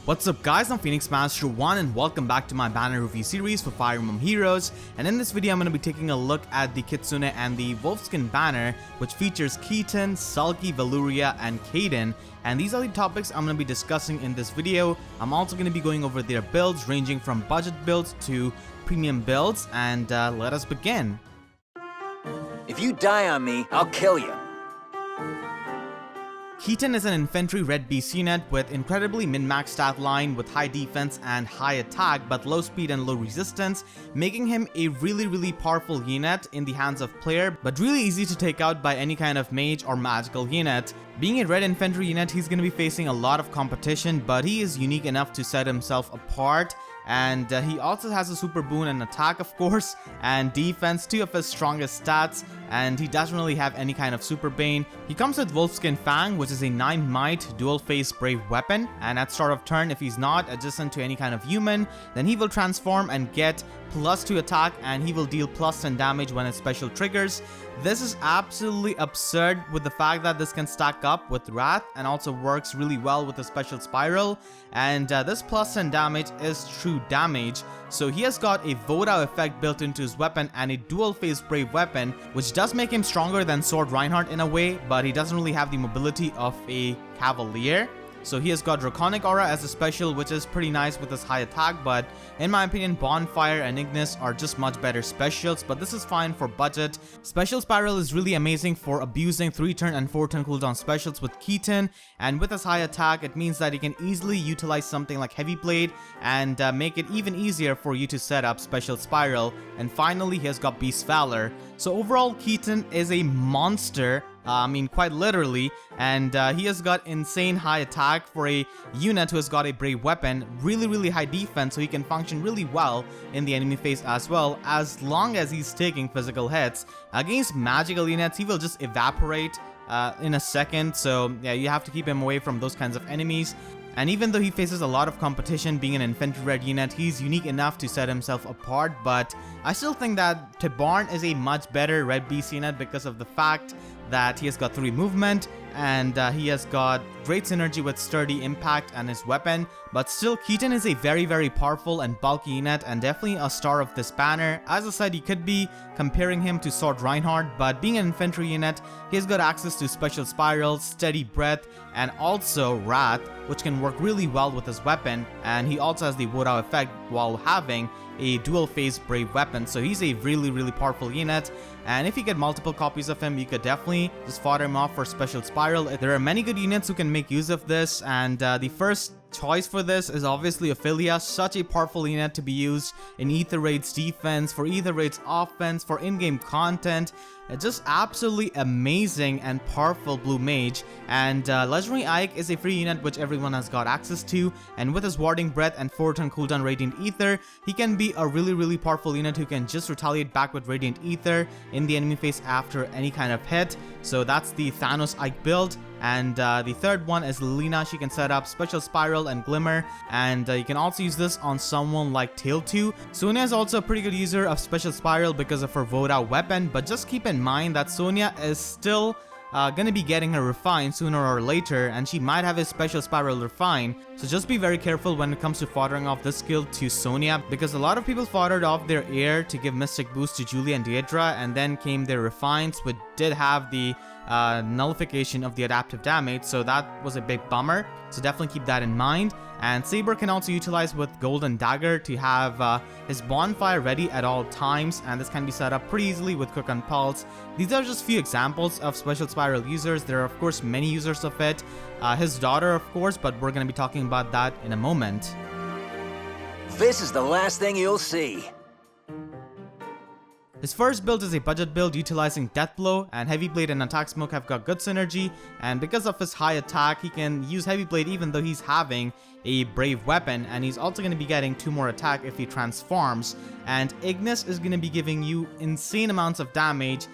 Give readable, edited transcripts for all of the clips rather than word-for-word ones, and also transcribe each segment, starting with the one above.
What's up guys, I'm Phoenix Master 1 and welcome back to my banner review series for Fire Emblem Heroes. And in this video I'm going to be taking a look at the Kitsune and the Wolfskin banner, which features Keaton, Selkie, Velouria, and Kaden. And these are the topics I'm going to be discussing in this video. I'm also going to be going over their builds ranging from budget builds to premium builds, and let us begin. If you die on me, I'll kill you. Keaton is an infantry red beast unit with incredibly min-max stat line with high defense and high attack but low speed and low resistance, making him a really powerful unit in the hands of player, but really easy to take out by any kind of mage or magical unit. Being a red infantry unit, he's going to be facing a lot of competition, but he is unique enough to set himself apart. And he also has a super boon and attack, of course, and defense, two of his strongest stats, and he doesn't really have any kind of super bane. He comes with Wolfskin Fang, which is a 9 might dual face brave weapon, and at start of turn, if he's not adjacent to any kind of human, then he will transform and get +2 attack, and he will deal +10 damage when his special triggers. This is absolutely absurd with the fact that this can stack up with Wrath and also works really well with the special spiral, and this +10 damage is true damage. So he has got a Voda effect built into his weapon and a dual face brave weapon, which does make him stronger than Sword Reinhardt in a way, but he doesn't really have the mobility of a Cavalier. So he has got Draconic Aura as a special, which is pretty nice with his high attack, but in my opinion Bonfire and Ignis are just much better specials, but this is fine for budget. Special Spiral is really amazing for abusing 3-turn and 4-turn cooldown specials with Keaton, and with his high attack it means that he can easily utilize something like Heavy Blade and make it even easier for you to set up Special Spiral. And finally he has got Beast Valor. So overall Keaton is a monster, I mean quite literally, and he has got insane high attack for a unit who has got a brave weapon, really high defense, so he can function really well in the enemy phase as well, as long as he's taking physical hits. Against magical units he will just evaporate in a second, so yeah, you have to keep him away from those kinds of enemies. And even though he faces a lot of competition being an infantry red unit, he's unique enough to set himself apart, but I still think that Tibarn is a much better red beast unit because of the fact that he has got 3 movement and he has got great synergy with sturdy impact and his weapon. But still, Keaton is a very powerful and bulky unit and definitely a star of this banner. As I said, you could be comparing him to Sword Reinhardt, but being an infantry unit, he's got access to Special Spiral, Steady Breath, and also Wrath, which can work really well with his weapon, and he also has the Voda effect while having a dual phase brave weapon, so he's a really powerful unit. And if you get multiple copies of him, you could definitely just fodder him off for Special Spiral. There are many good units who can make use of this, and the first choice for this is obviously Ophelia, such a powerful unit to be used in Ether Raid's defense, for Ether Raid's offense, for in-game content. It's just absolutely amazing and powerful blue mage. And Legendary Ike is a free unit which everyone has got access to, and with his Warding Breath and 4-turn cooldown Radiant Ether, he can be a really powerful unit who can just retaliate back with Radiant Ether in the enemy phase after any kind of hit. So that's the Thanos Ike build. And the third one is Lina. She can set up Special Spiral and Glimmer, and you can also use this on someone like Tail2. Sonya is also a pretty good user of Special Spiral because of her Voda weapon, but just keep in mind that Sonya is still gonna be getting her Refine sooner or later, and she might have a Special Spiral Refine, so just be very careful when it comes to foddering off this skill to Sonya, because a lot of people foddered off their Air to give Mystic Boost to Julia and Deidra, and then came their Refines, which did have the nullification of the adaptive damage, so that was a big bummer, so definitely keep that in mind. And Saber can also utilize with Golden Dagger to have his Bonfire ready at all times, and this can be set up pretty easily with Quick on Pulse. These are just few examples of Special Spiral users. There are of course many users of it, his daughter of course, but we're going to be talking about that in a moment. This is the last thing you'll see. His first build is a budget build utilizing Death Blow, and Heavy Blade and Attack Smoke have got good synergy, and because of his high attack he can use Heavy Blade even though he's having a brave weapon, and he's also going to be getting 2 more attack if he transforms. And Ignis is going to be giving you insane amounts of damage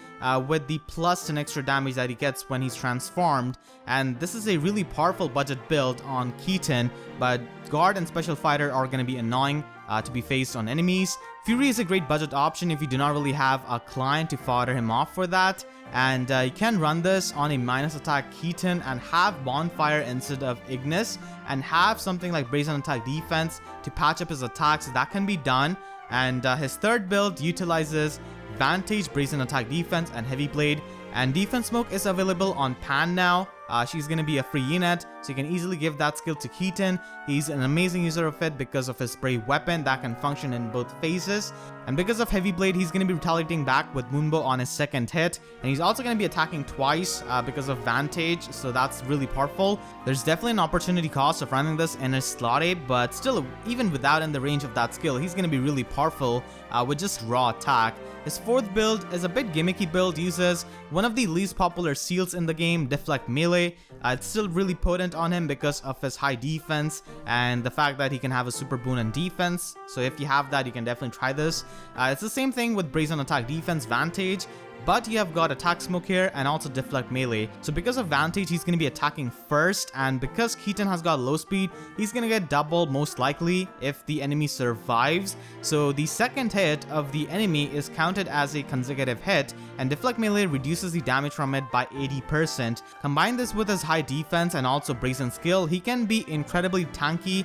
with the +10 extra damage that he gets when he's transformed, and this is a really powerful budget build on Keaton, but Guard and Special Fighter are going to be annoying to be faced on enemies. Fury is a great budget option if you do not really have a client to fodder him off for that. And you can run this on a minus attack Keaton and have Bonfire instead of Ignis, and have something like Brazen Attack Defense to patch up his attacks. That can be done. And his third build utilizes Vantage, Brazen Attack Defense, and Heavy Blade. And Defense Smoke is available on Pan now. She's going to be a free unit, so you can easily give that skill to Keaton. He's an amazing user of it because of his spray weapon that can function in both phases. And because of Heavy Blade, he's going to be retaliating back with Moonbow on his second hit. And he's also going to be attacking twice because of Vantage, so that's really powerful. There's definitely an opportunity cost of running this in his slot A, but still, even without in the range of that skill, he's going to be really powerful with just raw attack. His fourth build is a bit gimmicky build, uses one of the least popular seals in the game, Deflect Melee. It's still really potent on him because of his high defense and the fact that he can have a super boon in defense. So if you have that, you can definitely try this. It's the same thing with Brazen Attack Defense Vantage, but you have got Attack Smoke here and also Deflect Melee. So because of Vantage, he's going to be attacking first, and because Keaton has got low speed, he's going to get double most likely if the enemy survives. So the second hit of the enemy is counted as a consecutive hit, and Deflect Melee reduces the damage from it by 80%. Combine this with his high defense and also Brazen skill, he can be incredibly tanky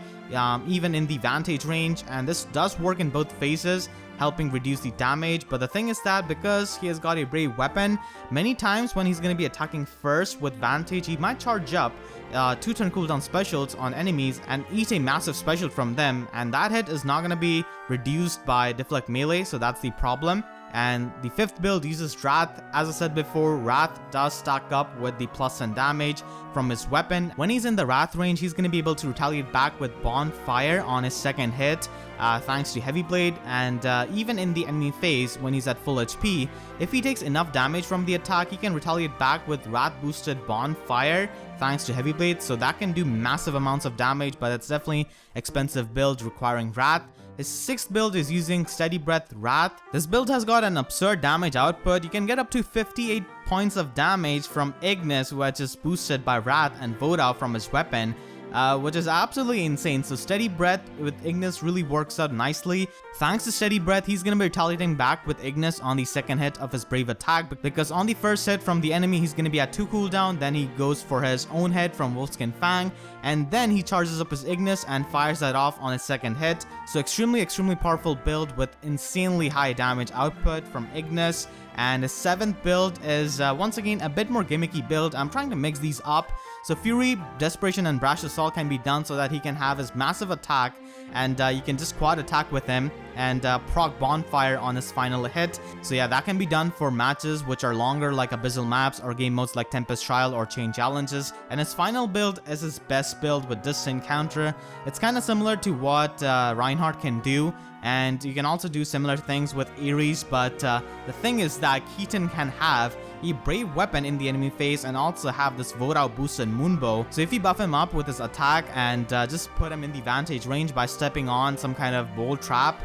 even in the Vantage range, and this does work in both phases, helping reduce the damage. But the thing is that because he has got a brave weapon, many times when he's going to be attacking first with Vantage, he might charge up 2 turn cooldown specials on enemies and eat a massive special from them, and that hit is not going to be reduced by Deflect Melee, so that's the problem. And the fifth build uses Wrath. As I said before, Wrath does stack up with the +10 damage from his weapon. When he's in the Wrath range, he's going to be able to retaliate back with Bonfire on his second hit, thanks to Heavy Blade. And even in the enemy phase, when he's at full HP, if he takes enough damage from the attack, he can retaliate back with Wrath boosted Bonfire, thanks to Heavy Blade. So that can do massive amounts of damage, but it's definitely expensive build requiring Wrath. His sixth build is using Steady Breath Wrath. This build has got an absurd damage output. You can get up to 58 points of damage from Ignis, which is boosted by Wrath, and Voda from his weapon, which is absolutely insane. So Steady Breath with Ignis really works out nicely. Thanks to Steady Breath, he's going to be retaliating back with Ignis on the second hit of his Brave attack, because on the first hit from the enemy, he's going to be at 2 cooldown, then he goes for his own hit from Wolfskin Fang, and then he charges up his Ignis and fires that off on his second hit. So extremely powerful build with insanely high damage output from Ignis. And his seventh build is once again a bit more gimmicky build. I'm trying to mix these up. So Fury, Desperation, and Brash Assault can be done so that he can have his massive attack, and you can just quad attack with him and proc Bonfire on his final hit. So yeah, that can be done for matches which are longer, like Abyssal maps, or game modes like Tempest Trial or Chain Challenges. And his final build is his best build with Distant Counter. It's kind of similar to what Reinhardt can do, and you can also do similar things with Ares, but the thing is that Keaton can have a brave weapon in the enemy phase and also have this Voda boosted Moonbow. So if you buff him up with his attack and just put him in the Vantage range by stepping on some kind of bolt trap,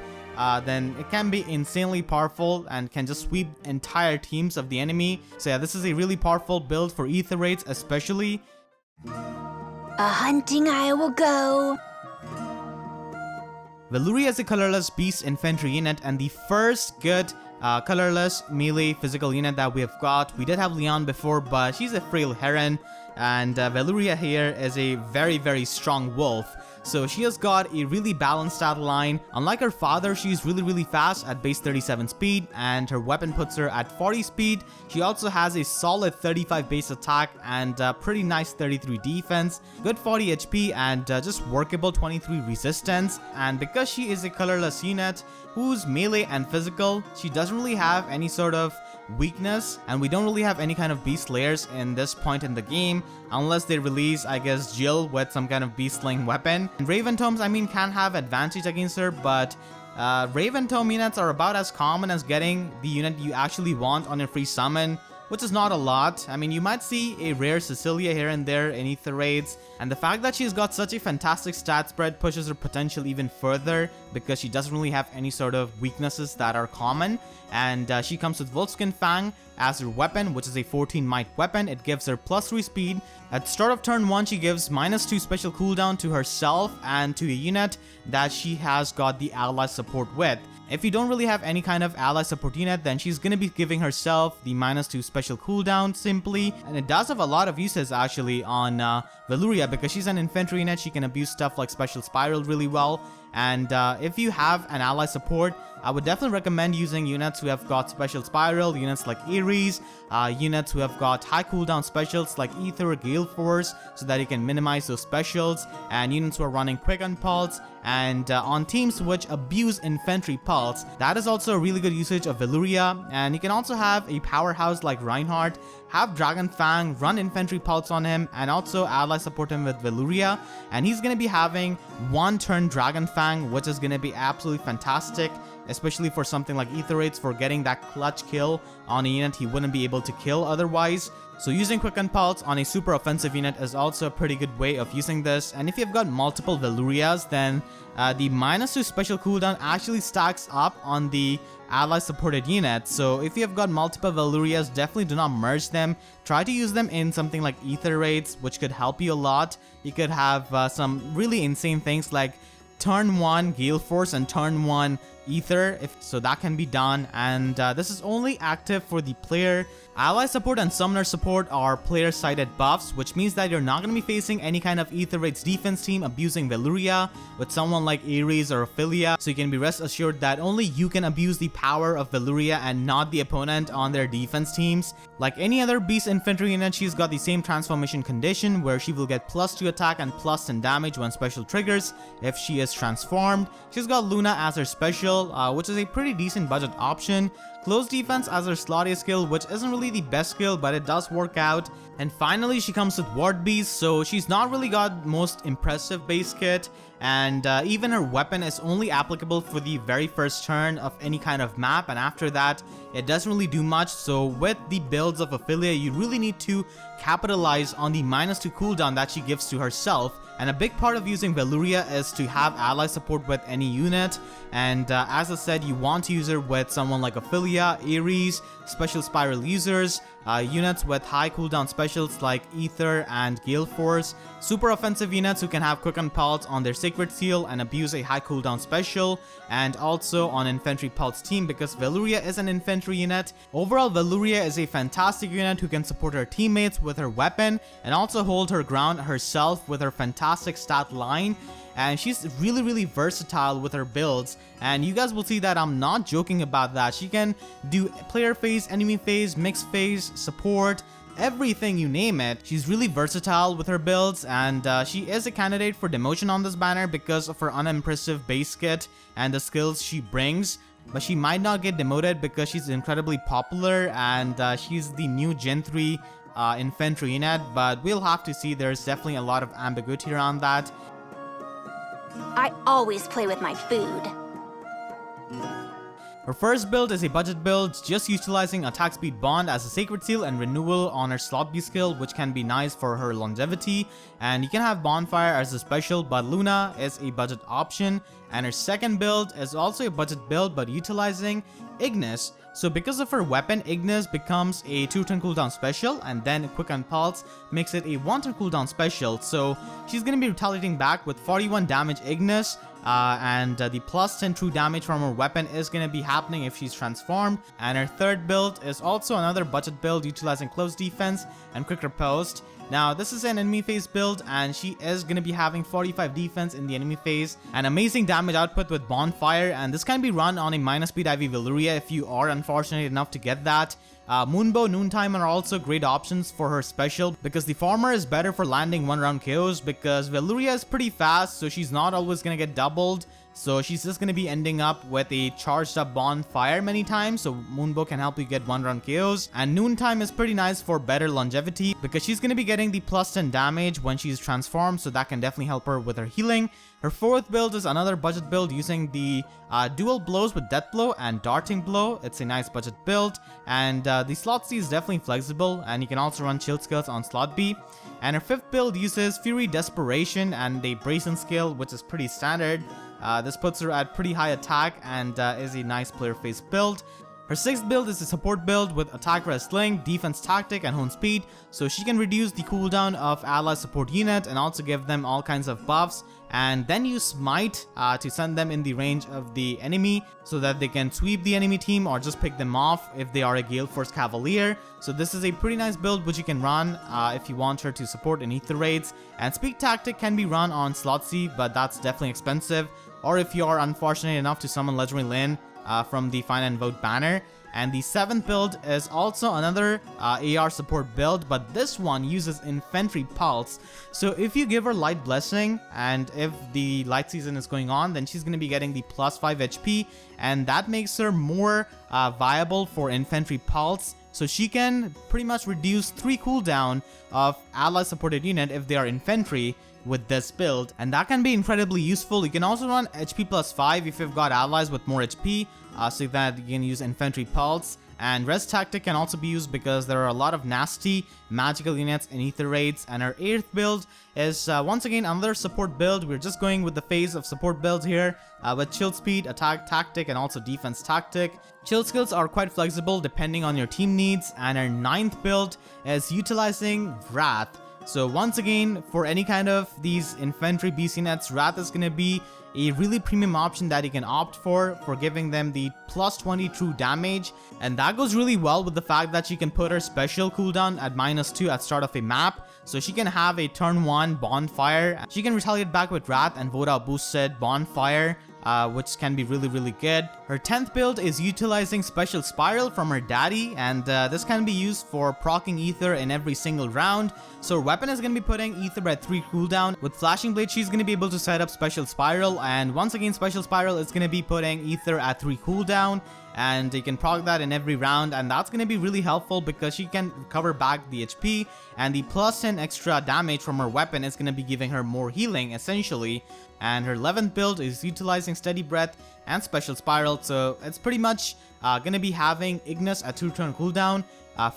then it can be insanely powerful and can just sweep entire teams of the enemy. So yeah, this is a really powerful build for Ether Raids especially. A-hunting I will go. Velouria is a colorless beast infantry unit and the first good colorless melee physical unit that we have got. We did have Leon before, but she's a frail heron, and Velouria here is a very strong wolf. So she has got a really balanced stat line. Unlike her father, she's really fast at base 37 speed, and her weapon puts her at 40 speed. She also has a solid 35 base attack and pretty nice 33 defense, good 40 HP, and just workable 23 resistance. And because she is a colorless unit who's melee and physical, she doesn't really have any sort of weakness, and we don't really have any kind of beast slayers in this point in the game unless they release, I guess, Jill with some kind of beast slaying weapon. And Raven Tomes, I mean, can have advantage against her, but Raven Tome units are about as common as getting the unit you actually want on your free summon. which is not a lot. I mean, you might see a rare Cecilia here and there in Ether raids, and the fact that she's got such a fantastic stat spread pushes her potential even further because she doesn't really have any sort of weaknesses that are common. And she comes with Wolfskin Fang as her weapon, which is a 14 might weapon. It gives her +3 speed. At the start of turn 1, she gives -2 special cooldown to herself and to a unit that she has got the ally support with. If you don't really have any kind of ally support unit, then she's going to be giving herself the -2 special cooldown simply. And it does have a lot of uses actually on Velouria because she's an infantry unit. She can abuse stuff like Special Spiral really well. And if you have an ally support, I would definitely recommend using units who have got Special Spiral, units like Ares, units who have got high cooldown specials like Ether, Gale Force, so that you can minimize those specials, and units who are running Quick on Pulse, and on teams which abuse Infantry Pulse, that is also a really good usage of Velouria. And you can also have a powerhouse like Reinhardt, have Dragon Fang, run Infantry Pulse on him, and also ally support him with Velouria, and he's going to be having 1 turn Dragon Fang, which is going to be absolutely fantastic, especially for something like Ether Raids, for getting that clutch kill on a unit he wouldn't be able to kill otherwise. So using Quick on Pulse on a super offensive unit is also a pretty good way of using this. And if you've got multiple Velourias, then the -2 special cooldown actually stacks up on the ally supported unit. So if you have got multiple Velourias, definitely do not merge them. Try to use them in something like Ether Raids, which could help you a lot. You could have some really insane things like turn 1 Gale Force and turn 1 Ether, so that can be done. And this is only active for the player. Ally support and summoner support are player sided buffs, which means that you're not going to be facing any kind of Ether Raids defense team abusing Velouria with someone like Ares or Ophelia, so you can be rest assured that only you can abuse the power of Velouria and not the opponent on their defense teams. Like any other beast infantry unit, she's got the same transformation condition where she will get +2 attack and +10 damage when special triggers if she is transformed. She's got Luna as her special, which is a pretty decent budget option. Close defense as her slotty skill, which isn't really the best skill, but it does work out. And finally, she comes with Ward Beast, so she's not really got most impressive base kit, and even her weapon is only applicable for the very first turn of any kind of map, and after that, it doesn't really do much. So with the builds of Ophelia, you really need to capitalize on the -2 cooldown that she gives to herself. And a big part of using Velouria is to have ally support with any unit. And as I said, you want to use her with someone like Ophelia, Ares, Special Spiral users, units with high cooldown specials like Ether and Gale Force, super offensive units who can have Quick on Pulse on their Sacred Seal and abuse a high cooldown special, and also on Infantry Pulse team because Velouria is an infantry unit. Overall, Velouria is a fantastic unit who can support her teammates with her weapon and also hold her ground herself with her fantastic stat line. And she's really versatile with her builds, and you guys will see that I'm not joking about that. She can do player phase, enemy phase, mixed phase, support, everything, you name it. She's really versatile with her builds, and she is a candidate for demotion on this banner because of her unimpressive base kit and the skills she brings. But she might not get demoted because she's incredibly popular and she's the new Gen 3 infantry unit, but we'll have to see. There's definitely a lot of ambiguity around that. I always play with my food. Her first build is a budget build, just utilizing attack speed bond as a sacred seal and renewal on her slot B skill, which can be nice for her longevity. And you can have bonfire as a special, but Luna is a budget option. And her second build is also a budget build, but utilizing Ignis. So because of her weapon, Ignis becomes a 2-turn cooldown special, and then Quick on Pulse makes it a 1-turn cooldown special. So she's going to be retaliating back with 41 damage Ignis, and the +10 true damage from her weapon is going to be happening if she's transformed. And her third build is also another budget build utilizing close defense and quick riposte. Now, this is an enemy phase build, and she is going to be having 45 defense in the enemy phase, and amazing damage output with bonfire, and this can be run on a -speed IV Velouria if you are unfortunate enough to get that. Moonbow, Noontime are also great options for her special because the farmer is better for landing 1-round KOs because Velouria is pretty fast, so she's not always going to get doubled So she's just going to be ending up with a charged up bonfire many times, so Moonbow can help you get one run KOs. And Noontime is pretty nice for better longevity because she's going to be getting the plus 10 damage when she's transformed, so that can definitely help her with her healing. Her fourth build is another budget build using the dual blows with Death Blow and Darting Blow. It's a nice budget build, and the slot C is definitely flexible, and you can also run shield skills on slot B. And her fifth build uses Fury Desperation and a Brazen skill, which is pretty standard. This puts her at pretty high attack and is a nice player face build. Her sixth build is a support build with Attack Wrestling, Defense Tactic, and Hone Speed, so she can reduce the cooldown of ally support unit and also give them all kinds of buffs, and then use Smite to send them in the range of the enemy so that they can sweep the enemy team or just pick them off if they are a Gale Force Cavalier. So this is a pretty nice build which you can run if you want her to support in Ether Raids. And Speed Tactic can be run on slot C, but that's definitely expensive, or if you are unfortunate enough to summon Legendary Lyn from the Find and Vote banner. And the seventh build is also another AR support build, but this one uses Infantry Pulse. So if you give her Light Blessing, and if the Light Season is going on, then she's going to be getting the plus 5 HP, and that makes her more viable for Infantry Pulse. So she can pretty much reduce 3 cooldown of ally supported unit if they are infantry with this build, and that can be incredibly useful. You can also run HP plus 5 if you've got allies with more HP, so that you can use Infantry Pulse. And Res Tactic can also be used because there are a lot of nasty magical units in Ether Raids. And our 8th build is once again another support build. We're just going with the phase of support builds here with Chill Speed, Attack Tactic, and also Defense Tactic. Chill skills are quite flexible depending on your team needs. And our 9th build is utilizing Wrath. So once again, for any kind of these infantry BC nets, Wrath is going to be a really premium option that you can opt for giving them the plus 20 true damage. And that goes really well with the fact that she can put her special cooldown at -2 at start of a map. So she can have a turn 1 bonfire. She can retaliate back with Wrath and vote out boosted bonfire, which can be really good. Her 10th build is utilizing Special Spiral from her daddy, and this can be used for proccing Ether in every single round. So her weapon is going to be putting Ether at 3 cooldown. With Flashing Blade, she's going to be able to set up Special Spiral, and once again Special Spiral is going to be putting Ether at 3 cooldown, and you can proc that in every round, and that's going to be really helpful because she can recover back the HP, and the plus 10 extra damage from her weapon is going to be giving her more healing essentially. And her 11th build is utilizing Steady Breath and Special Spiral, so it's pretty much going to be having Ignis at 2-turn cooldown,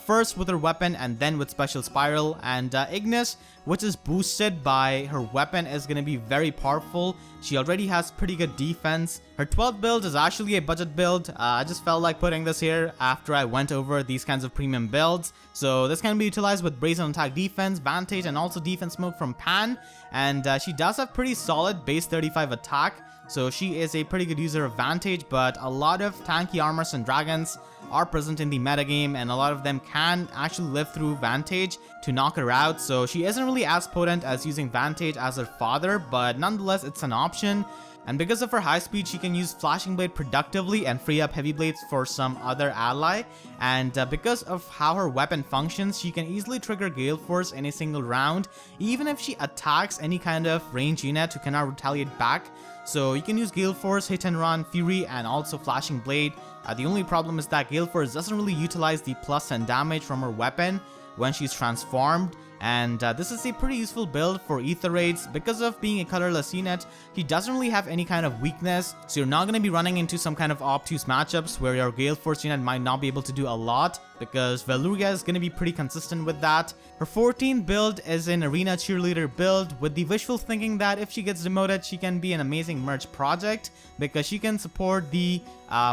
first with her weapon and then with Special Spiral. And Ignis, which is boosted by her weapon, is going to be very powerful. She already has pretty good defense. Her 12th build is actually a budget build. I just felt like putting this here after I went over these kinds of premium builds. So this can be utilized with Brazen Attack Defense, Vantage, and also Defense Smoke from Pan. And she does have pretty solid base 35 attack. So she is a pretty good user of Vantage, but a lot of tanky armors and dragons are present in the metagame, and a lot of them can actually live through Vantage to knock her out. So she isn't really as potent as using Vantage as her father, but nonetheless it's an option. And because of her high speed, she can use Flashing Blade productively and free up Heavy Blades for some other ally. And because of how her weapon functions, she can easily trigger Gale Force in a single round, even if she attacks any kind of range unit who cannot retaliate back. So you can use Gale Force, Hit and Run, Fury, and also Flashing Blade. The only problem is that Gale Force doesn't really utilize the plus 10 damage from her weapon when she's transformed. And this is a pretty useful build for Ether Raids. Because of being a colorless unit, he doesn't really have any kind of weakness, so you're not going to be running into some kind of obtuse matchups where your Gale Force unit might not be able to do a lot, because Velouria is going to be pretty consistent with that. Her 14th build is an Arena Cheerleader build with the wishful thinking that if she gets demoted, she can be an amazing merge project because she can support the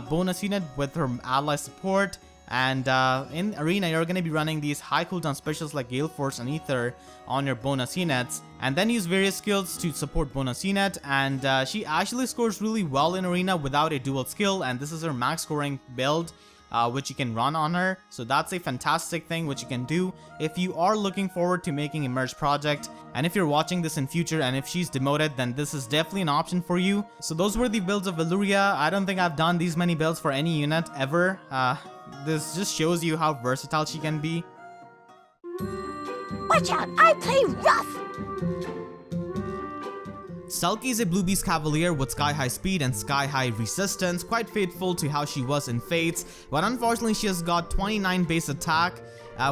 bonus unit with her ally support. And in Arena, you're going to be running these high cooldown specials like Gale Force and Ether on your bonus units, and then use various skills to support bonus unit. And she actually scores really well in Arena without a dual skill, and this is her max scoring build, which you can run on her. So that's a fantastic thing which you can do if you are looking forward to making a merge project. And if you're watching this in future and if she's demoted, then this is definitely an option for you. So those were the builds of Velouria. I don't think I've done these many builds for any unit ever. This just shows you how versatile she can be. Watch out, I play rough! Selkie is a Blue Beast Cavalier with sky high speed and sky high resistance, quite faithful to how she was in Fates, but unfortunately she has got 29 base attack,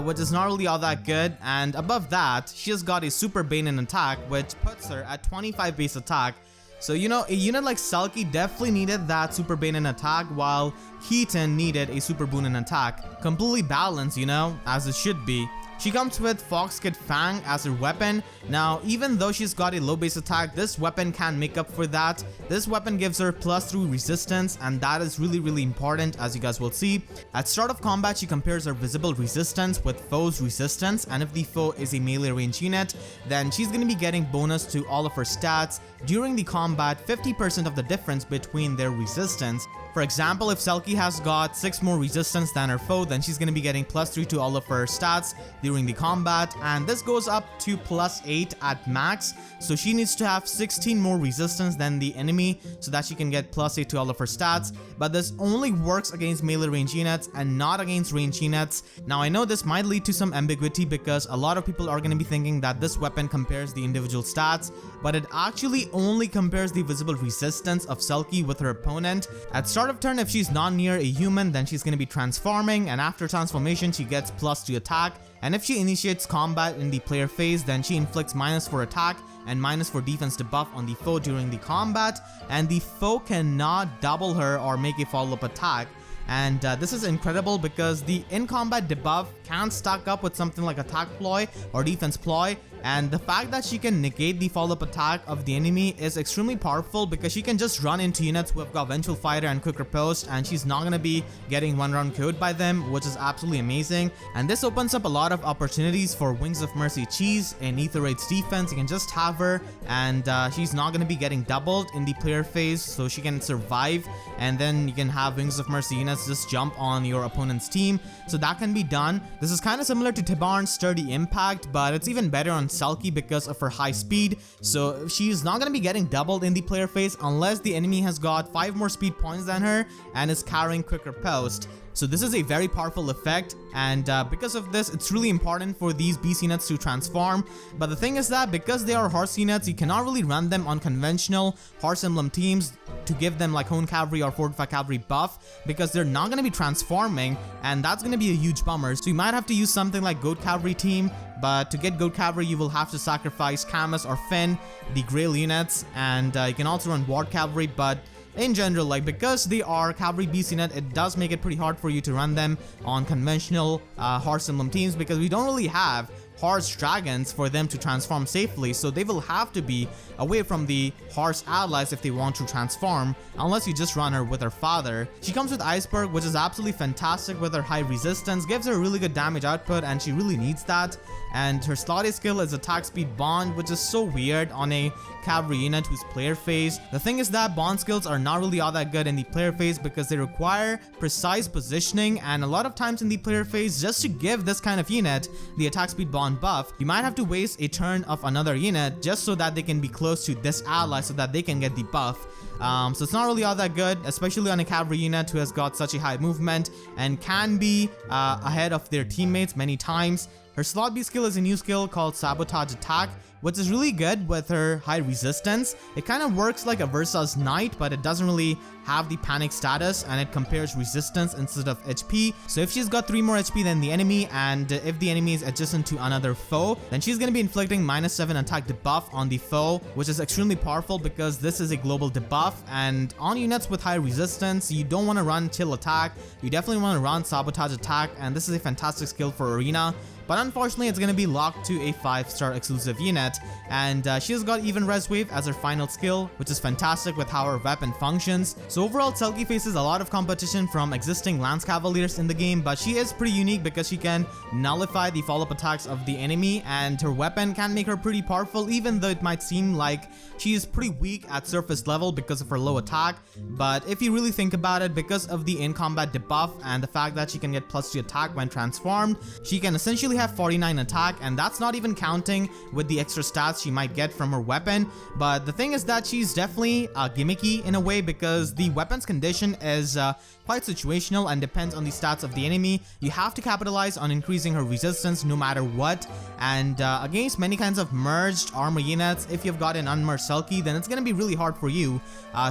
which is not really all that good, and above that, she has got a super bane in attack, which puts her at 25 base attack. So you know, a unit like Selkie definitely needed that super bane in attack, while Keaton needed a super boon in attack. Completely balanced, you know, as it should be. She comes with Fox Kid Fang as her weapon. Now, even though she's got a low base attack, this weapon can make up for that. This weapon gives her +3 resistance, and that is really important, as you guys will see. At start of combat, she compares her visible resistance with foe's resistance, and if the foe is a melee range unit, then she's going to be getting bonus to all of her stats. During the combat, 50% of the difference between their resistance. For example, if Selkie has got 6 more resistance than her foe, then she's going to be getting +3 to all of her stats during the combat, and this goes up to +8 at max, so she needs to have 16 more resistance than the enemy so that she can get +8 to all of her stats. But this only works against melee range units and not against range units. Now, I know this might lead to some ambiguity because a lot of people are going to be thinking that this weapon compares the individual stats, but it actually only compares the visible resistance of Selkie with her opponent. At start of turn, if she's not near a human, then she's going to be transforming, and after transformation she gets +2 attack, and if she initiates combat in the player phase, then she inflicts -4 attack and -4 defense debuff on the foe during the combat, and the foe cannot double her or make a follow-up attack. And this is incredible because the in-combat debuff can stack up with something like attack ploy or defense ploy, and the fact that she can negate the follow-up attack of the enemy is extremely powerful because she can just run into units who have got Vengeful Fighter and Quick Riposte, and she's not going to be getting one-round killed by them, which is absolutely amazing. And this opens up a lot of opportunities for Wings of Mercy Cheese in Ether Raid's defense. You can just have her, and she's not going to be getting doubled in the player phase, so she can survive, and then you can have Wings of Mercy units just jump on your opponent's team, so that can be done. This is kind of similar to Tibarn's Sturdy Impact, but it's even better on Selkie because of her high speed, so she's not going to be getting doubled in the player phase unless the enemy has got 5 more speed points than her and is carrying Quick Riposte. So this is a very powerful effect, and because of this, it's really important for these beast units to transform. But the thing is that because they are horse units, you cannot really run them on conventional horse emblem teams to give them like Hone Cavalry or Fortified Cavalry buff, because they're not going to be transforming, and that's going to be a huge bummer. So you might have to use something like Goat Cavalry team, but to get Goat Cavalry, you will have to sacrifice Camus or Finn, the Grail units, and you can also run Ward Cavalry, but in general, like, because they are cavalry beast unit, it does make it pretty hard for you to run them on conventional horse emblem teams, because we don't really have horse dragons for them to transform safely, so they will have to be away from the horse allies if they want to transform, unless you just run her with her father. She comes with Iceberg, which is absolutely fantastic with her high resistance, gives her really good damage output, and she really needs that. And her slotty skill is attack speed bond, which is so weird on a cavalry unit who's player phase. The thing is that bond skills are not really all that good in the player phase because they require precise positioning, and a lot of times in the player phase, just to give this kind of unit the attack speed bond buff, you might have to waste a turn of another unit just so that they can be close to this ally so that they can get the buff. So it's not really all that good, especially on a cavalry unit who has got such a high movement and can be ahead of their teammates many times. Her slot B skill is a new skill called Sabotage Atk, which is really good with her high resistance. It kind of works like a Versa's Knight, but it doesn't really have the panic status, and it compares resistance instead of HP. So if she's got 3 more HP than the enemy, and if the enemy is adjacent to another foe, then she's going to be inflicting -7 attack debuff on the foe, which is extremely powerful because this is a global debuff, and on units with high resistance, you don't want to run Chill Attack. You definitely want to run Sabotage Atk, and this is a fantastic skill for Arena. But unfortunately, it's going to be locked to a 5-star exclusive unit, and she has got Even Res Wave as her final skill, which is fantastic with how her weapon functions. So overall, Selkie faces a lot of competition from existing Lance Cavaliers in the game, but she is pretty unique because she can nullify the follow-up attacks of the enemy, and her weapon can make her pretty powerful, even though it might seem like she is pretty weak at surface level because of her low attack. But if you really think about it, because of the in-combat debuff and the fact that she can get +2 attack when transformed, she can essentially only have 49 attack, and that's not even counting with the extra stats she might get from her weapon. But the thing is that she's definitely gimmicky in a way, because the weapon's condition is quite situational and depends on the stats of the enemy. You have to capitalize on increasing her resistance no matter what, and against many kinds of merged armor units, if you've got an unmerged Selkie, then it's going to be really hard for you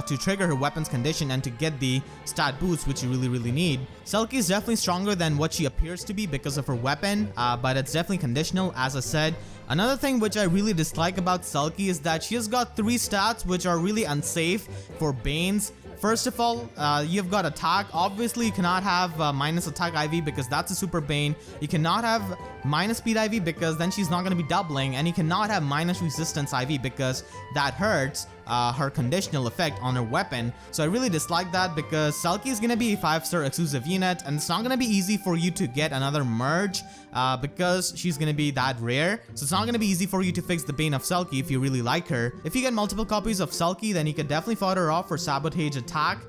to trigger her weapon's condition and to get the stat boost which you really need. Selkie is definitely stronger than what she appears to be because of her weapon, but it's definitely conditional, as I said. Another thing which I really dislike about Selkie is that she has got 3 stats which are really unsafe for Banes. First of all, you've got attack. Obviously, you cannot have minus attack IV because that's a super Bane. You cannot have minus speed IV because then she's not going to be doubling. And you cannot have minus resistance IV because that hurts her conditional effect on her weapon. So I really dislike that, because Selkie is going to be a 5-star exclusive unit, and it's not going to be easy for you to get another merge because she's going to be that rare. So it's not going to be easy for you to fix the Bane of Selkie if you really like her. If you get multiple copies of Selkie, then you could definitely fought her off for Sabotage Atk.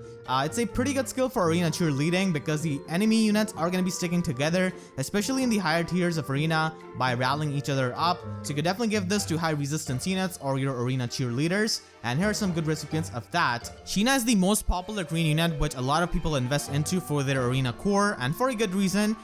It's a pretty good skill for arena cheerleading because the enemy units are going to be sticking together, especially in the higher tiers of arena, by rallying each other up. So you could definitely give this to high resistance units or your arena cheerleaders, and here are some good recipients of that. Sheena is the most popular green unit which a lot of people invest into for their arena core, and for a good reason.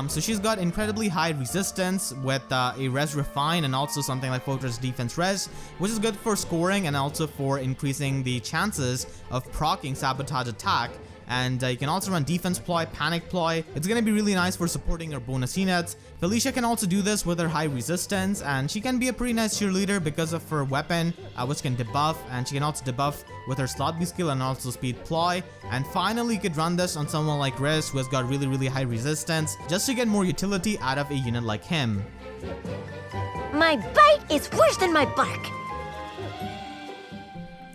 So she's got incredibly high resistance with a res refine, and also something like fortress defense res, which is good for scoring and also for increasing the chances of proccing Sabotage Atk. And you can also run defense ploy, panic ploy. It's going to be really nice for supporting your bonus units. Felicia can also do this with her high resistance, and she can be a pretty nice cheerleader because of her weapon, which can debuff, and she can also debuff with her slot B skill and also speed ploy. And finally, you could run this on someone like Riz, who has got really high resistance, just to get more utility out of a unit like him. My bite is worse than my bark.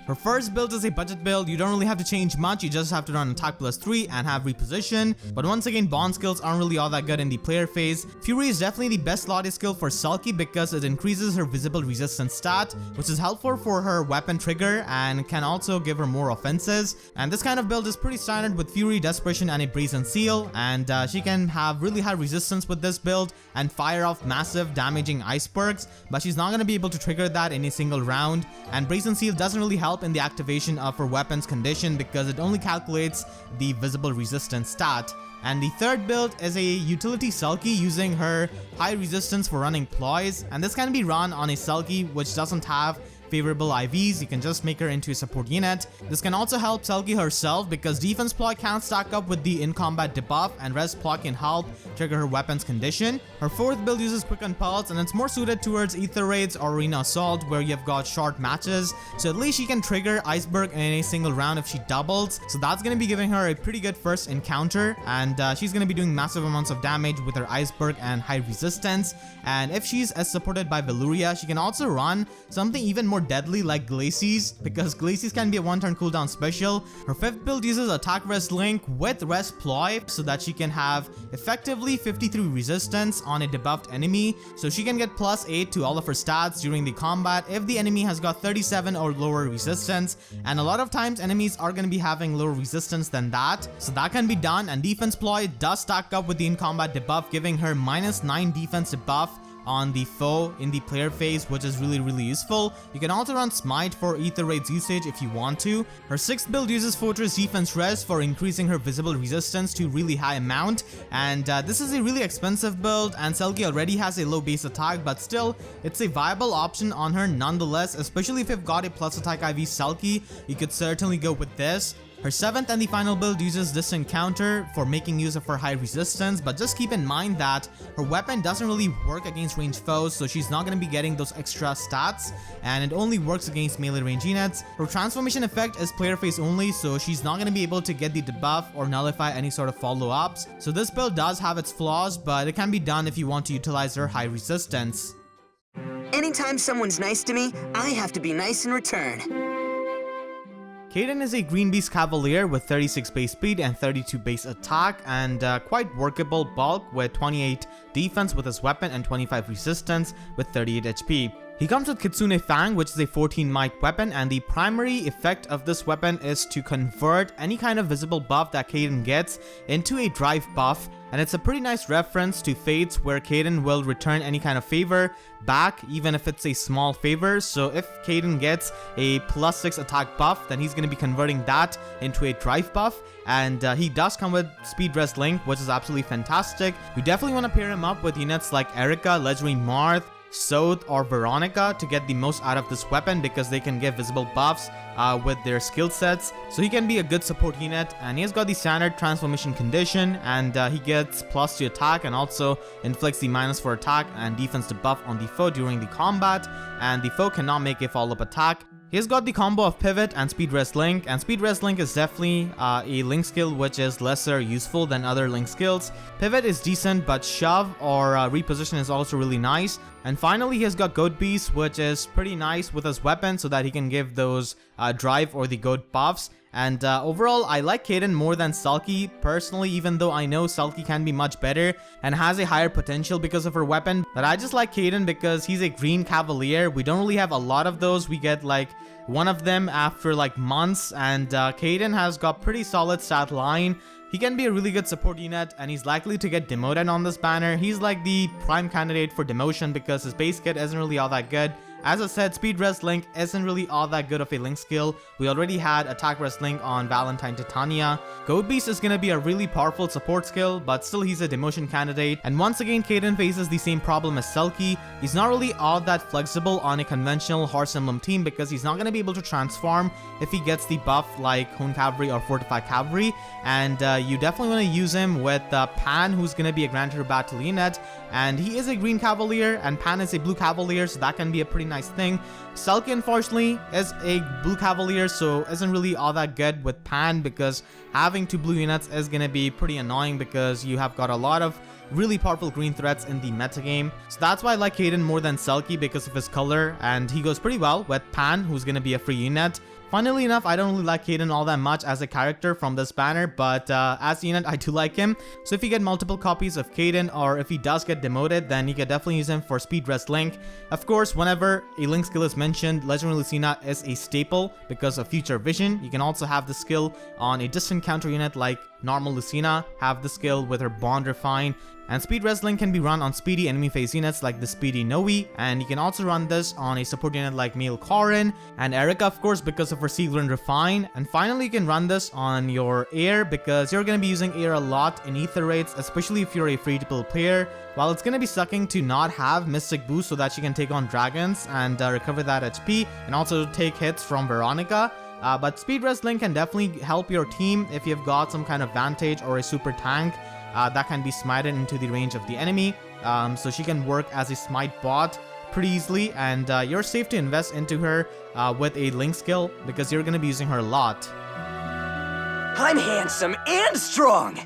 Her first build is a budget build. You don't really have to change much, you just have to run attack +3 and have reposition. But once again, bond skills aren't really all that good in the player phase. Fury is definitely the best slotty skill for Selkie because it increases her visible resistance stat, which is helpful for her weapon trigger and can also give her more offenses. And this kind of build is pretty standard with Fury, Desperation, and a Brazen Seal, and she can have really high resistance with this build and fire off massive damaging icebergs, but she's not going to be able to trigger that in a single round. And Brazen Seal doesn't really help in the activation of her weapon's condition because it only calculates the visible resistance stat. And the third build is a utility Selkie using her high resistance for running ploys, and this can be run on a Selkie which doesn't have favorable IVs. You can just make her into a support unit. This can also help Selkie herself because defense ploy can't stack up with the in combat debuff, and res ploy can help trigger her weapon's condition. Her fourth build uses quick on pulse, and it's more suited towards ether raids or arena assault where you've got short matches, so at least she can trigger iceberg in a single round if she doubles. So that's going to be giving her a pretty good first encounter, and she's going to be doing massive amounts of damage with her iceberg and high resistance. And if she's as supported by Velouria, she can also run something even more deadly like Glacies, because Glacies can be a one-turn cooldown special. Her fifth build uses attack res link with res ploy so that she can have effectively 53 resistance on a debuffed enemy, so she can get +8 to all of her stats during the combat if the enemy has got 37 or lower resistance, and a lot of times enemies are going to be having lower resistance than that, so that can be done. And defense ploy does stack up with the in combat debuff, giving her -9 defense debuff on the foe in the player phase, which is really useful. You can also run smite for ether raids usage if you want to. Her sixth build uses fortress defense res for increasing her visible resistance to really high amount, and this is a really expensive build, and Selkie already has a low base attack, but still it's a viable option on her nonetheless, especially if you've got a plus attack IV Selkie. You could certainly go with this. Her seventh and the final build uses this encounter for making use of her high resistance, but just keep in mind that her weapon doesn't really work against ranged foes, so she's not going to be getting those extra stats, and it only works against melee range units. Her transformation effect is player phase only, so she's not going to be able to get the debuff or nullify any sort of follow-ups. So this build does have its flaws, but it can be done if you want to utilize her high resistance. Anytime someone's nice to me, I have to be nice in return. Kaden is a green beast cavalier with 36 base speed and 32 base attack, and quite workable bulk with 28 defense with his weapon and 25 resistance with 38 HP. He comes with Kitsune Fang, which is a 14 might weapon, and the primary effect of this weapon is to convert any kind of visible buff that Kaden gets into a drive buff. And it's a pretty nice reference to Fates, where Kaden will return any kind of favor back, even if it's a small favor. So if Kaden gets a +6 attack buff, then he's going to be converting that into a drive buff. And he does come with Speed Rest Link, which is absolutely fantastic. You definitely want to pair him up with units like Erica, Legendary Marth, Soth, or Veronica to get the most out of this weapon, because they can give visible buffs with their skill sets. So he can be a good support unit, and he has got the standard transformation condition, and he gets +2 attack and also inflicts the -4 attack and defense debuff on the foe during the combat, and the foe cannot make a follow-up attack. He has got the combo of Pivot and Speed Rest Link, and Speed Rest Link is definitely a Link skill which is lesser useful than other Link skills. Pivot is decent, but Shove or Reposition is also really nice. And finally, he has got Goat Beast, which is pretty nice with his weapon so that he can give those drive or the goat buffs. And overall, I like Kaden more than Selkie personally, even though I know Selkie can be much better and has a higher potential because of her weapon. But I just like Kaden because he's a green cavalier. We don't really have a lot of those. We get like one of them after like months, and Kaden has got pretty solid stat line. He can be a really good support unit, and he's likely to get demoted on this banner. He's like the prime candidate for demotion because his base kit isn't really all that good. As I said, Speed Rest Link isn't really all that good of a Link skill. We already had Attack Rest Link on Valentine Titania. Goat Beast is gonna be a really powerful support skill, but still he's a demotion candidate. And once again, Kaden faces the same problem as Selkie. He's not really all that flexible on a conventional Horse Emblem team because he's not gonna be able to transform if he gets the buff like Hone Cavalry or Fortified Cavalry. And you definitely want to use him with Pan, who's gonna be a Granted Battle unit. And he is a green cavalier and Pan is a blue cavalier, so that can be a pretty nice thing. Selkie unfortunately is a blue cavalier, so isn't really all that good with Pan, because having 2 blue units is gonna be pretty annoying because you have got a lot of really powerful green threats in the metagame. So that's why I like Kaden more than Selkie, because of his color, and he goes pretty well with Pan, who's gonna be a free unit. Funnily enough, I don't really like Kaden all that much as a character from this banner, but as a unit, I do like him. So if you get multiple copies of Kaden, or if he does get demoted, then you can definitely use him for Speed Rest Link. Of course, whenever a Link skill is mentioned, Legendary Lucina is a staple because of Future Vision. You can also have the skill on a distant counter unit like normal Lucina, have the skill with her Bond Refine. And Speed Rest Link can be run on speedy enemy phase units like the Speedy Noe, and you can also run this on a support unit like Male Corin and Erica, of course, because of her Sealer and Refine. And finally, you can run this on your Air because you're going to be using Air a lot in Ether raids, especially if you're a free-to-play player. While it's going to be sucking to not have Mystic Boost so that she can take on dragons and recover that HP and also take hits from Veronica. But Speed Rest Link can definitely help your team if you've got some kind of Vantage or a super tank that can be smited into the range of the enemy. So she can work as a smite bot pretty easily, and you're safe to invest into her with a Link skill because you're going to be using her a lot. I'm handsome and strong!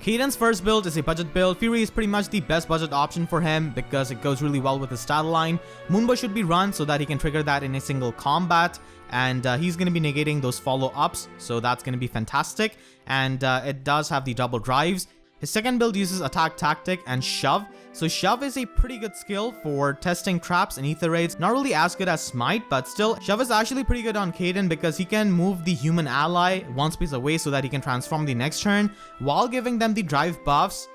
Kaden's first build is a budget build. Fury is pretty much the best budget option for him because it goes really well with his stat line. Moonbow should be run so that he can trigger that in a single combat, and he's going to be negating those follow-ups, so that's going to be fantastic. And it does have the double drives. His second build uses Attack Tactic and Shove. So Shove is a pretty good skill for testing traps and Ether raids. Not really as good as Smite, but still, Shove is actually pretty good on Kaden because he can move the human ally one space away so that he can transform the next turn while giving them the drive buffs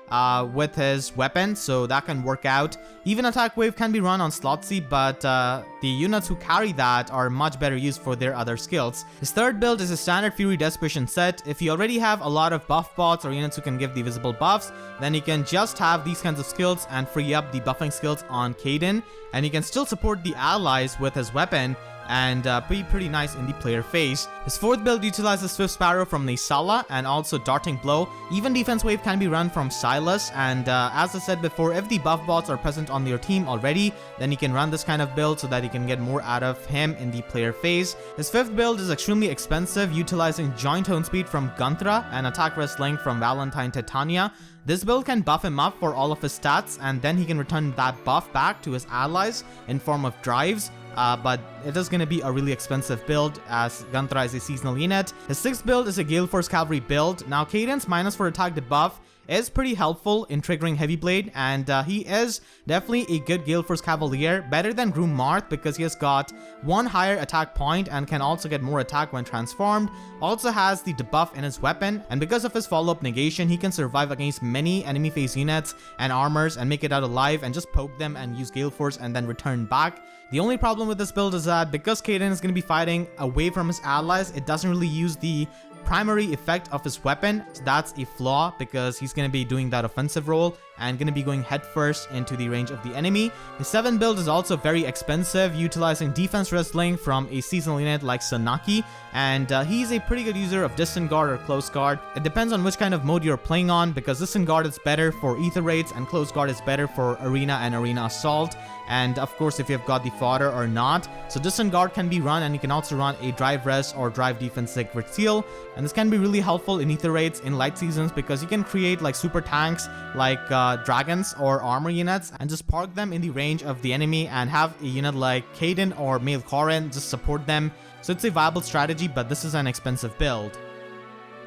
with his weapon, so that can work out. Even Attack Wave can be run on Slotsy, but the units who carry that are much better used for their other skills. His third build is a standard Fury Desperation set. If you already have a lot of buff bots or units who can give the visible buffs, then you can just have these kinds of skills and free up the buffing skills on Kaden, and you can still support the allies with his weapon and be pretty nice in the player phase. His fourth build utilizes Swift Sparrow from Naysala and also Darting Blow. Even Defense Wave can be run from Silas, and as I said before, if the buff bots are present on your team already, then you can run this kind of build so that you can get more out of him in the player phase. His fifth build is extremely expensive, utilizing Joint Tone Speed from Gunthra and Attack Rest Link from Valentine Titania. This build can buff him up for all of his stats, and then he can return that buff back to his allies in form of drives. But it is going to be a really expensive build as Gunthra is a seasonal unit. His sixth build is a Gale Force Cavalry build. Now Kaden's -4 attack debuff is pretty helpful in triggering Heavy Blade, and he is definitely a good Gale Force Cavalier, better than Groom Marth because he has got 1 higher attack point and can also get more attack when transformed. Also has the debuff in his weapon, and because of his follow-up negation, he can survive against many enemy phase units and armors and make it out alive and just poke them and use Gale Force and then return back. The only problem with this build is that because Kaden is going to be fighting away from his allies, it doesn't really use the primary effect of his weapon. So that's a flaw because he's going to be doing that offensive role and going to be going headfirst into the range of the enemy. His 7 build is also very expensive, utilizing defense wrestling from a seasonal unit like Sanaki, and he's a pretty good user of distant guard or close guard. It depends on which kind of mode you're playing on, because distant guard is better for ether raids and close guard is better for arena and arena assault, and of course if you've got the fodder or not. So distant guard can be run, and you can also run a drive res or drive defense Sigvard seal, and this can be really helpful in ether raids in light seasons because you can create like super tanks like dragons or armor units and just park them in the range of the enemy and have a unit like Kaden or Male Korin just support them. So it's a viable strategy, but this is an expensive build.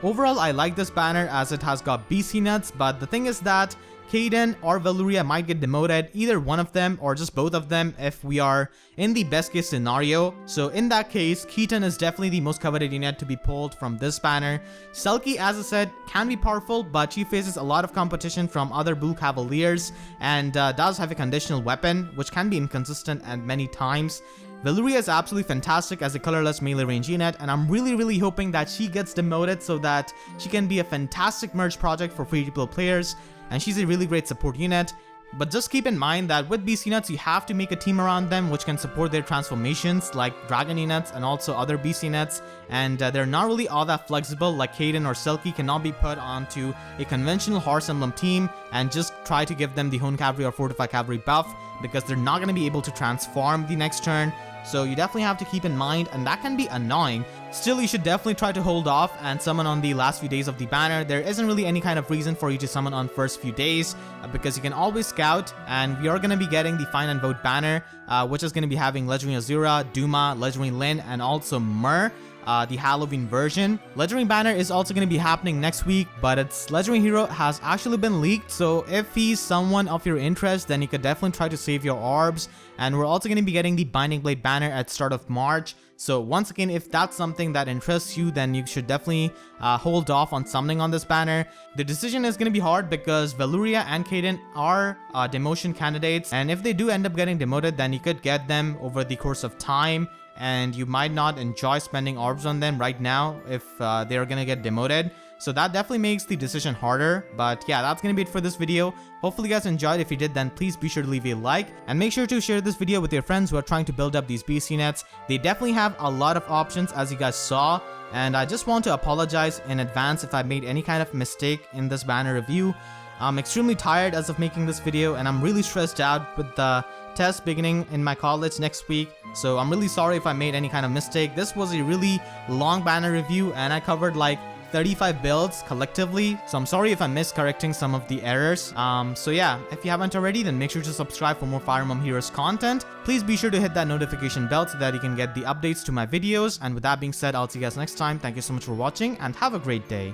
Overall, I like this banner as it has got beast units, but the thing is that Kaden or Velouria might get demoted, either one of them or just both of them if we are in the best case scenario. So in that case, Keaton is definitely the most coveted unit to be pulled from this banner. Selkie, as I said, can be powerful, but she faces a lot of competition from other blue cavaliers and does have a conditional weapon, which can be inconsistent at many times. Velouria is absolutely fantastic as a colorless melee range unit, and I'm really hoping that she gets demoted so that she can be a fantastic merge project for free-to-play players, and she's a really great support unit. But just keep in mind that with beast units, you have to make a team around them which can support their transformations like dragon units and also other beast units, and they're not really all that flexible. Like Kaden or Selkie cannot be put onto a conventional horse emblem team and just try to give them the Hone Cavalry or Fortified Cavalry buff, because they're not going to be able to transform the next turn. So you definitely have to keep in mind, and that can be annoying. Still, you should definitely try to hold off and summon on the last few days of the banner. There isn't really any kind of reason for you to summon on first few days because you can always scout, and we are going to be getting the Find and Vote banner, which is going to be having Legendary Azura, Duma, Legendary Lyn, and also Myrrh. The Halloween version. Legendary Banner is also going to be happening next week, but its Legendary Hero has actually been leaked, so if he's someone of your interest, then you could definitely try to save your orbs. And we're also going to be getting the Binding Blade banner at start of March. So once again, if that's something that interests you, then you should definitely hold off on summoning on this banner. The decision is going to be hard because Velouria and Kaden are demotion candidates, and if they do end up getting demoted, then you could get them over the course of time, and you might not enjoy spending orbs on them right now if they're gonna get demoted. So that definitely makes the decision harder. But yeah, that's gonna be it for this video. Hopefully you guys enjoyed. If you did, then please be sure to leave a like, and make sure to share this video with your friends who are trying to build up these beast units. They definitely have a lot of options, as you guys saw, and I just want to apologize in advance if I made any kind of mistake in this banner review. I'm extremely tired as of making this video, and I'm really stressed out with the test beginning in my college next week. So I'm really sorry if I made any kind of mistake. This was a really long banner review, and I covered like 35 builds collectively, so I'm sorry if I missed correcting some of the errors. So yeah, if you haven't already, then make sure to subscribe for more Fire Emblem Heroes content. Please be sure to hit that notification bell so that you can get the updates to my videos. And with that being said, I'll see you guys next time. Thank you so much for watching, and have a great day.